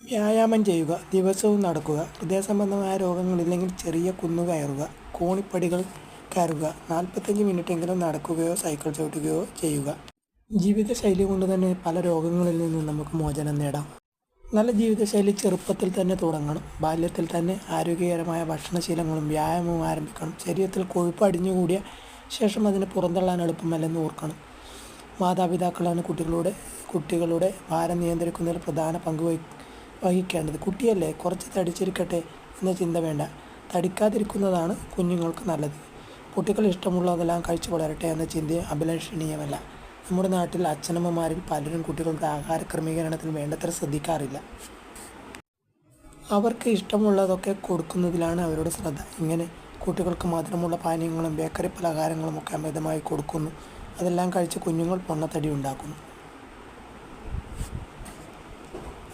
വ്യായാമം ചെയ്യുക, ദിവസവും നടക്കുക, ഹൃദയസംബന്ധമായ രോഗങ്ങളില്ലെങ്കിൽ ചെറിയ കുന്നു കയറുക, കോണിപ്പടികൾ കയറുക, 45 മിനിറ്റെങ്കിലും നടക്കുകയോ സൈക്കിൾ ചവിട്ടുകയോ ചെയ്യുക. ജീവിതശൈലി കൊണ്ട് തന്നെ പല രോഗങ്ങളിൽ നിന്നും നമുക്ക് മോചനം നേടാം. നല്ല ജീവിതശൈലി ചെറുപ്പത്തിൽ തന്നെ തുടങ്ങണം. ബാല്യത്തിൽ തന്നെ ആരോഗ്യകരമായ ഭക്ഷണശീലങ്ങളും വ്യായാമവും ആരംഭിക്കണം. ശരീരത്തിൽ കൊഴുപ്പ് അടിഞ്ഞുകൂടിയ ശേഷം അതിനെ പുറന്തള്ളാൻ എളുപ്പമല്ലെന്ന് ഓർക്കണം. മാതാപിതാക്കളാണ് കുട്ടികളുടെ ഭാരം നിയന്ത്രിക്കുന്നതിൽ പ്രധാന പങ്ക് വഹിക്കേണ്ടത്. കുട്ടിയല്ലേ, കുറച്ച് തടിച്ചിരിക്കട്ടെ എന്ന ചിന്ത വേണ്ട. തടിക്കാതിരിക്കുന്നതാണ് കുഞ്ഞുങ്ങൾക്ക് നല്ലത്. കുട്ടികൾ ഇഷ്ടമുള്ളതെല്ലാം കഴിച്ചു വളരട്ടെ എന്ന ചിന്ത അഭിലഷണീയമല്ല. നമ്മുടെ നാട്ടിൽ അച്ഛനമ്മമാരിൽ പലരും കുട്ടികളുടെ ആഹാര ക്രമീകരണത്തിന് വേണ്ടത്ര ശ്രദ്ധിക്കാറില്ല. അവർക്ക് ഇഷ്ടമുള്ളതൊക്കെ കൊടുക്കുന്നതിലാണ് അവരുടെ ശ്രദ്ധ. ഇങ്ങനെ കുട്ടികൾക്ക് മധുരമുള്ള പാനീയങ്ങളും ബേക്കറി പലഹാരങ്ങളും ഒക്കെ അമിതമായി കൊടുക്കുന്നു. അതെല്ലാം കഴിച്ച് കുഞ്ഞുങ്ങൾ പൊണ്ണത്തടി ഉണ്ടാക്കുന്നു.